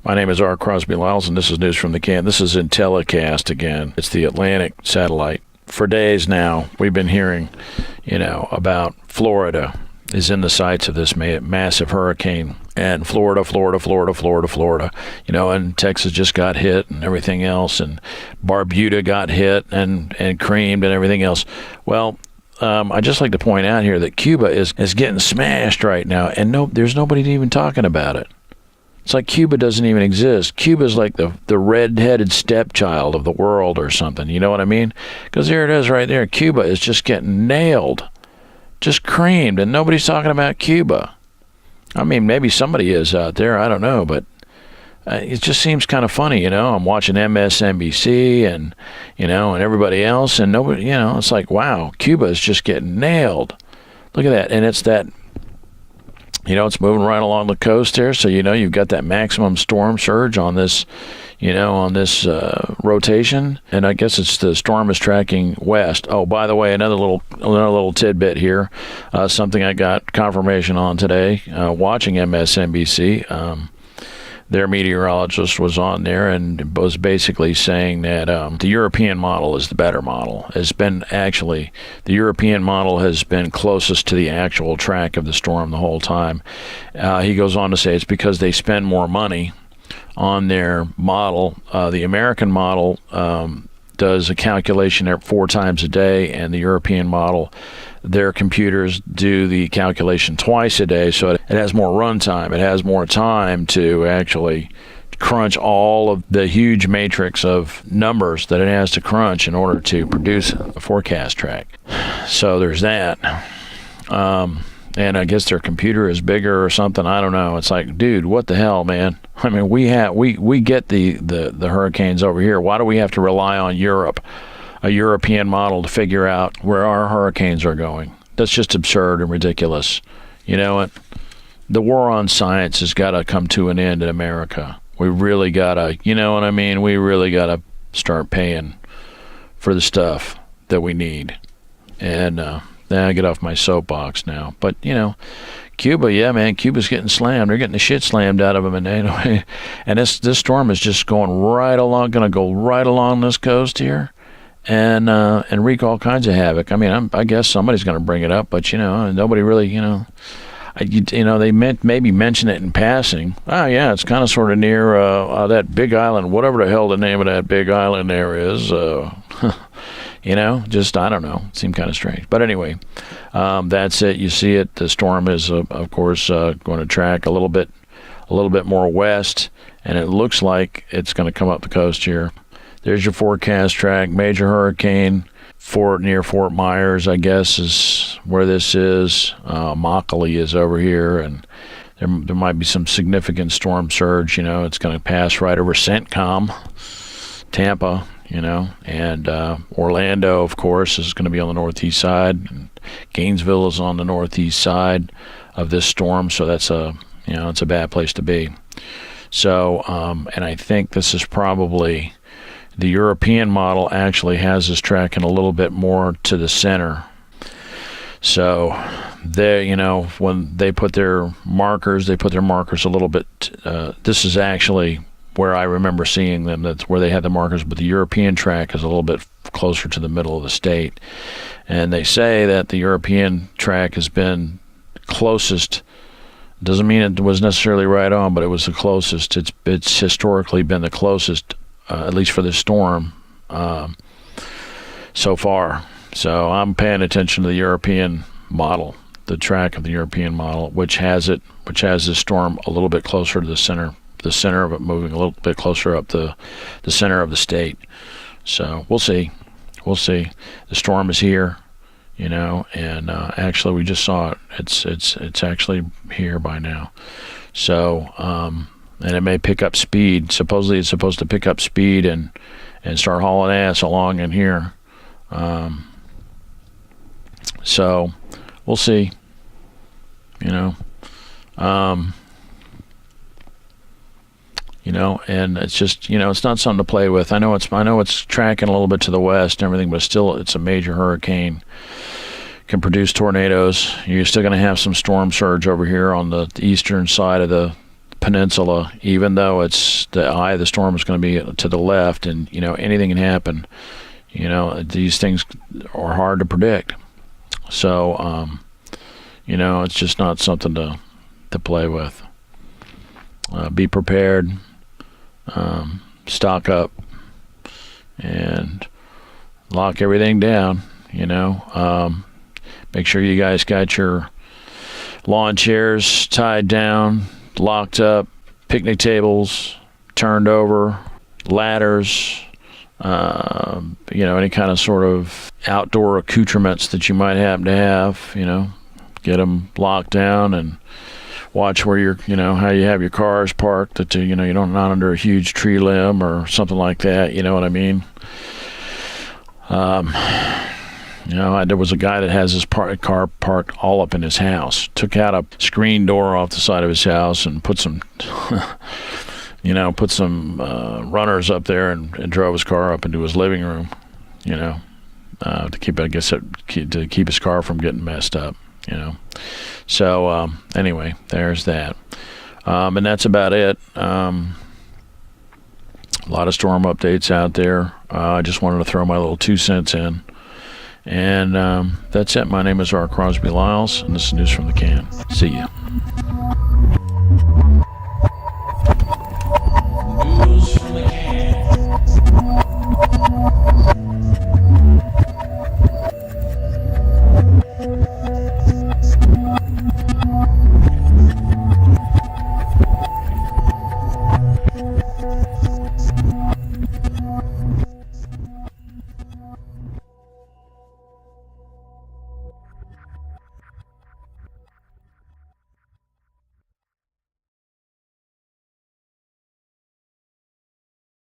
My name is R. Crosby Lyles, and this is News from the Can. This is Intellicast again. It's the Atlantic satellite. For days now, we've been hearing, about Florida is in the sights of this massive hurricane. And Florida, and Texas just got hit and everything else. And Barbuda got hit and creamed and everything else. Well, I'd just like to point out here that Cuba is getting smashed right now, and there's nobody even talking about it. It's like Cuba doesn't even exist. Cuba's like the red-headed stepchild of the world or something. You know what I mean? Because there it is right there. Cuba is just getting nailed, just creamed, and nobody's talking about Cuba. I mean, maybe somebody is out there. I don't know, but it just seems kind of funny, I'm watching MSNBC and, and everybody else, and nobody, it's like, wow, Cuba is just getting nailed. Look at that. And it's that, it's moving right along the coast there. So, you've got that maximum storm surge on this, on this rotation. And I guess it's the storm is tracking west. Oh, by the way, another little tidbit here. Something I got confirmation on today, watching MSNBC. Their meteorologist was on there and was basically saying that the European model is the better model. The European model has been closest to the actual track of the storm the whole time. He goes on to say it's because they spend more money on their model. The American model does a calculation 4 times a day, and the European model, their computers do the calculation twice a day, so it has more runtime. It has more time to actually crunch all of the huge matrix of numbers that it has to crunch in order to produce a forecast track. So there's that. And I guess their computer is bigger or something. I don't know. It's like, dude, what the hell, man? I mean, we get the hurricanes over here. Why do we have to rely on Europe, a European model, to figure out where our hurricanes are going? That's just absurd and ridiculous. You know what? The war on science has got to come to an end in America. We really got to, you know what I mean? We really got to start paying for the stuff that we need. And I get off my soapbox now. But, Cuba, yeah, man, Cuba's getting slammed. They're getting the shit slammed out of them. And this storm is just going going to go right along this coast here and wreak all kinds of havoc. I mean, I guess somebody's going to bring it up, but, nobody really, they maybe mention it in passing. Oh, yeah, it's kind of sort of near that big island, whatever the hell the name of that big island there is. I don't know. It seemed kind of strange. But anyway, that's it. You see it. The storm is, of course, going to track a little bit more west, and it looks like it's going to come up the coast here. There's your forecast track. Major hurricane near Fort Myers, I guess, is where this is. Immokalee is over here, and there might be some significant storm surge. It's going to pass right over CENTCOM, Tampa. And Orlando, of course, is going to be on the northeast side. And Gainesville is on the northeast side of this storm, so that's it's a bad place to be. So, and I think this is probably the European model actually has this tracking a little bit more to the center. So, when they put their markers, a little bit. This is actually where I remember seeing them. That's where they had the markers, but the European track is a little bit closer to the middle of the state. And they say that the European track has been closest. Doesn't mean it was necessarily right on, but it was the closest. It's historically been the closest, at least for this storm, so far. So I'm paying attention to the European model, the track of the European model, which has this storm a little bit closer to the center of it, moving a little bit closer up the center of the state. So we'll see. The storm is here, and actually we just saw it. It's actually here by now. So and it may pick up speed. Supposedly it's supposed to pick up speed and start hauling ass along in here. So we'll see. And it's just, it's not something to play with. I know it's tracking a little bit to the west and everything, but still, it's a major hurricane. Can produce tornadoes. You're still going to have some storm surge over here on the eastern side of the peninsula, even though it's the eye of the storm is going to be to the left, and anything can happen. These things are hard to predict. So it's just not something to play with. Be prepared, stock up, and lock everything down. Make sure you guys got your lawn chairs tied down, locked up, picnic tables turned over, ladders, any kind of sort of outdoor accoutrements that you might happen to have, get them locked down, and watch where how you have your cars parked, that you don't not under a huge tree limb or something like that. You know what I mean? There was a guy that has his car parked all up in his house. Took out a screen door off the side of his house and put some, runners up there, and drove his car up into his living room, to keep his car from getting messed up, So anyway, there's that, and that's about it. A lot of storm updates out there. I just wanted to throw my little 2 cents in. And that's it. My name is R. Crosby Lyles, and this is News from the Can. See ya.